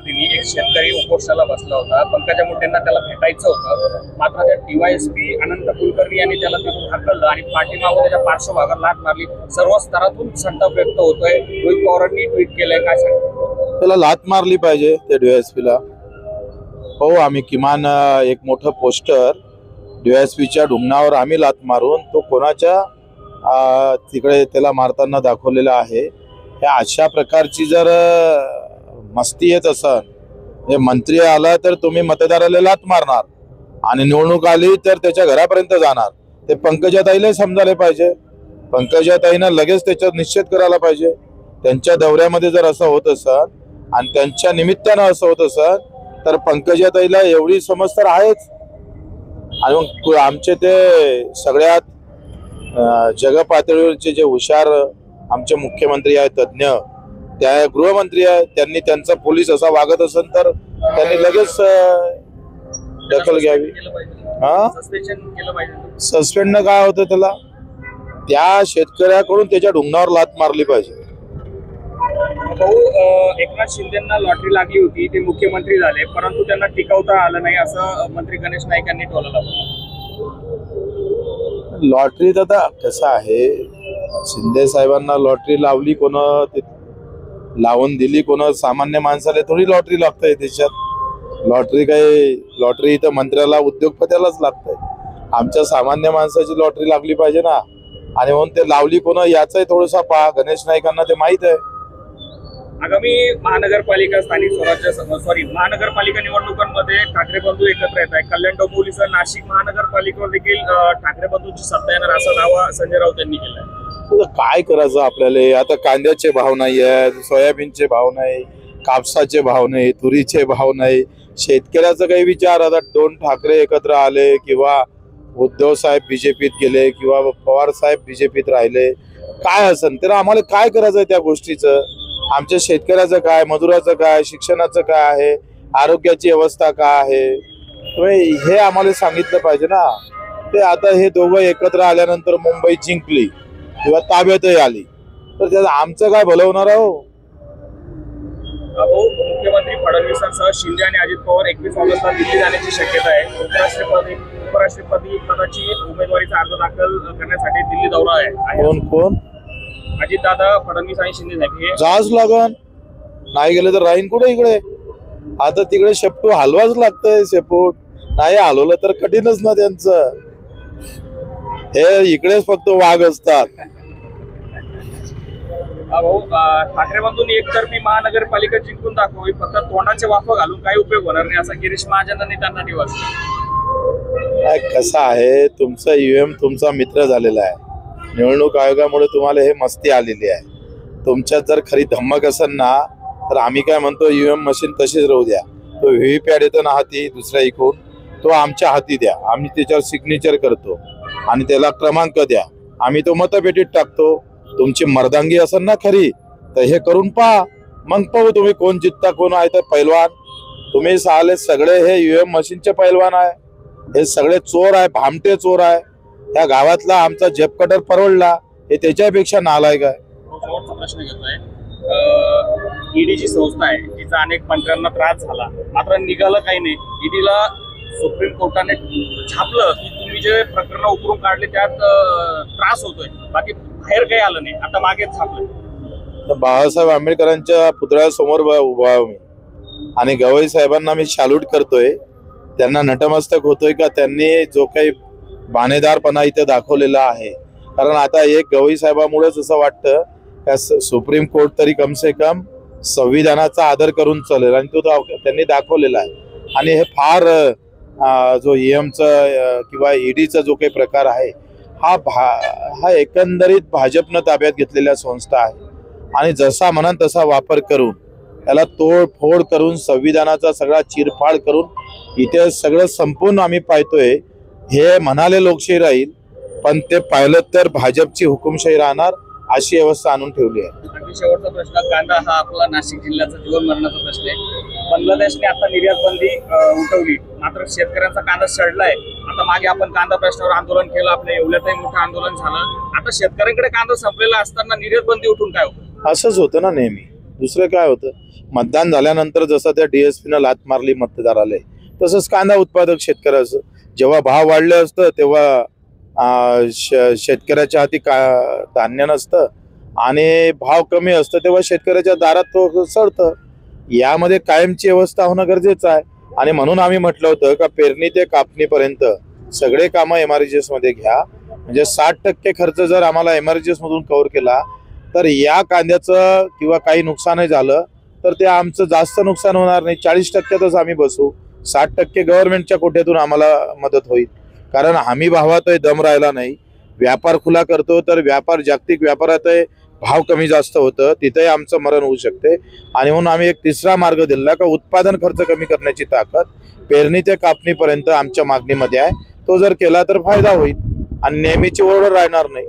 पद्धतीने एक शेतकरी उपोषणाला बसला होता। पंकजा मुंडेंना त्याला भेटायचं होतं, मात्र त्या DYSP अनंत कुलकर्णी यांनी त्याला तिथून हाकललं आणि पाठीमागून त्याच्या पार्श्वभागावर लाथ मारली। सर्व स्तरातून संताप व्यक्त होतोय। रोहित पवारांनी ट्विट केलंय, काय सांगतो? त्याला लाथ मारली पाहिजे त्या DYSPला। हो, आम्ही किमान एक मोठं पोस्टर DYSPच्या ढुंगणावर आम्ही लाथ मारून तो कोणाच्या तिकडे त्याला मारताना दाखवलेला आहे। ह्या अशा प्रकारची जर मस्ती येत असेल, मंत्री आला तर तुम्ही मतदाराला लाथ मारणार आणि निवडणूक आली तर त्याच्या घरापर्यंत जाणार, ते पंकजाताईला समजायला पाहिजे। पंकजाताईनं लगेच त्याच्यात निश्चित करायला पाहिजे। त्यांच्या दौऱ्यामध्ये जर असं होत असेल आणि त्यांच्या निमित्तानं असं होत असेल तर पंकजाताईला एवढी समज तर आहेच। आणि मग आमचे ते सगळ्यात जगपातळीवरचे जे हुशार आमचे मुख्यमंत्री आहेत, तज्ञ, त्या गृहमंत्री आहेत, त्यांनी त्यांचा पोलीस असा वागत असेल तर त्यांनी लगेच दखल घ्यावी। सस्पेंड न काय होतं त्याला? त्या शेतकऱ्याकडून त्याच्या ढुंगणावर लाथ मारली पाहिजे। भाऊ, एकनाथ शिंदेंना लॉटरी लागली होती, ते मुख्यमंत्री झाले, परंतु त्यांना टिकवता आलं नाही असं मंत्री गणेश नाईक यांनी टोललं। लॉटरीत आता कसं आहे, शिंदे साहेबांना लॉटरी लावली कोण, लावून दिली कोण, सामान्य माणसाला थोडी लॉटरी लागतंय देशात। लॉटरी इथं मंत्र्याला, उद्योगपत्यालाच लागतंय। आमच्या सामान्य माणसाची लॉटरी लागली पाहिजे ना। आणि म्हणून ते लावली कोण याचंही थोडंसं पहा। गणेश नाईकांना ते माहित आहे। आगामी महानगरपालिका महानगरपालिका निवडणुकांमध्ये ठाकरे बंधू एकत्र येत आहे। कल्याण डोंबिवलीसह नाशिक महानगरपालिकेवर देखील ठाकरे बंधूंची सत्ता येणार असा दावा संजय राऊत यांनी केलाय। काय करायचं आपल्याला? आता कांद्याचे भाव नाही आहेत, सोयाबीनचे भाव नाही, कापसाचे भाव नाही, तुरीचे भाव नाही। शेतकऱ्याचा काही विचार? आता दोन ठाकरे एकत्र आले किंवा उद्धव साहेब बीजेपीत गेले किंवा पवार साहेब बीजेपीत राहिले, काय असेल तर आम्हाला काय करायचं त्या गोष्टीचं? आमच्या शेतकऱ्याचं काय, मजुराचं काय, शिक्षणाचं काय आहे, आरोग्याची अवस्था काय आहे, हे आम्हाला सांगितलं पाहिजे ना। ते आता हे दोघं एकत्र आल्यानंतर मुंबई जिंकली किंवा ताब्यातही आली तर त्याचं आमचं काय भलं होणार? मुख्यमंत्री फडणवीसांसह शिंदे आणि अजित पवार 21 ऑगस्टला दिल्ली जाण्याची शक्यता आहे। उपराष्ट्रपती पदाची उमेदवारीचा अर्ज दाखल करण्यासाठी दिल्ली दौरा आहे। कोण? अजितदादा, फडणवीस आणि शिंदे साहेब जाच लागन, नाही गेले तर राहीन कुठे इकडे। आता तिकडे शेपटू हलवाच लागतंय, शेपूट नाही हलवलं तर कठीणच ना त्यांचं। हे इकडेच फक्त वाघ असतात। ठाकरे बंधूंनी एकतर्फी महानगरपालिका जिंकून दाखवावी, फक्त तोंडाचे वाफ घालून काही उपयोग होणार नाही असा गिरीश महाजनांनी त्यांना दिवस। कसं आहे, तुमचा ईव्हीएम तुमचा मित्र झालेला आहे। निवडणूक आयोगामुळे तुम्हाला हे मस्ती आलेली आहे। तुमच्यात जर खरी धम्मक असेल ना तर आम्ही काय म्हणतो, ईव्हीएम मशीन तशीच राहू द्या। तो व्हीव्हीपॅट येतो ना हाती दुसऱ्या इकडून, तो आमच्या हाती द्या, आम्ही त्याच्यावर सिग्नेचर करतो आणि त्याला क्रमांक द्या, आम्ही तो मतपेटीत टाकतो। तुमची मर्दांगी असेल ना खरी तर हे करून पहा, मग पाहू तुम्ही कोण जितता कोण आहे तर पैलवान। तुम्ही सगळे हे ईव्हीएम मशीनचे पैलवान आहे, हे सगळे चोर आहे, भामटे चोर आहे। त्या गावातला आमचा जेप कटर परवडला, हे त्याच्यापेक्षा नालायक आहे। शेवटचा प्रश्न घेतोय, ईडीची संस्था आहे, तिचा अनेक मंत्र्यांना त्रास झाला, मात्र निघालं काही नाही। ईडीला सुप्रीम कोर्टाने छापलं की तुम्ही जे प्रकरण उकरून काढले त्यात त्रास होतोय, बाकी बाहेर काही आलं नाही। आता मागेच छापलं। बाबासाहेब आंबेडकरांच्या पुतळ्यासमोर उभा मी आणि गवई साहेबांना मी सॅल्यूट करतोय। त्यांना नतमस्तक होतोय का त्यांनी जो काही बाणेदारपणा इथे दाखवलेला आहे। कारण आता एक गवई साहेबामुळेच असं वाटतं का सुप्रीम कोर्ट तरी कम से कम संविधानाचा आदर करून चालेल आणि तो त्यांनी दाखवलेला आहे। आणि हे फार जो ईएमचं किंवा ईडीचा जो काही प्रकार आहे हा एकंदरीत भाजपनं ताब्यात घेतलेल्या संस्था आहे आणि जसा म्हणाल तसा वापर करून त्याला तोडफोड करून संविधानाचा सगळा चिरफाड करून इथे सगळं संपूर्ण आम्ही पाहतोय। हे म्हणाले लोकशाही राहील पण ते पाहिलं तर भाजपची हुकुमशाही राहणार अशी व्यवस्था आणून ठेवली आहे। आणि शेवटचा प्रश्न, कांदा हा आपला नाशिक जिल्ह्याचा जीवन मरणाचा प्रश्न आहे। बांगलादेशने आता निर्यात बंदी उठवली, मात्र शेतकऱ्यांचा कांदा सडलाय। आता मागे आपण कांदा प्रश्नावर आंदोलन केलं, आपल्या एवढ्यातही मोठं आंदोलन झालं। आता शेतकऱ्यांकडे कांदा संपलेला असताना निर्यात बंदी उठून काय होतं? असंच होतं ना नेहमी। दुसरं काय होतं, मतदान झाल्यानंतर जसं त्या DSPनं लात मारली मतदाराला, तसंच कांदा उत्पादक शेतकऱ्याचं जेव्हा भाव वाढले असतं तेव्हा शेतकऱ्याच्या हाती धान्य नसतं आणि भाव कमी असतं तेव्हा शेतकऱ्याच्या दारात तो सडतं. यामध्ये कायमची व्यवस्था होणं गरजेचं आहे आणि म्हणून आम्ही म्हटलं होतं का पेरणी ते कापणीपर्यंत सगळे कामं MRGS मध्ये घ्या. म्हणजे 60% खर्च जर आम्हाला MRGS मधून कव्हर केला तर या कांद्याचं किंवा काही नुकसानही झालं तर ते आमचं जास्त नुकसान होणार नाही. 40%तच आम्ही बसू, 60% गव्हर्नमेंटच्या कोट्यातून आम्हाला मदत होईल. कारण हमी भावातही दम राहिला नाही. व्यापार खुला करतो तर जागतिक व्यापारातही भाव कमी जास्त होतं, तिथेही आमचं मरण होऊ शकते. आणि म्हणून आम्ही एक तिसरा मार्ग दिला का उत्पादन खर्च कमी करण्याची ताकद पेरणी ते कापणीपर्यंत आमच्या मागणीमध्ये आहे. तो जर केला तर फायदा होईल आणि नेहमीची ओरड राहणार नाही.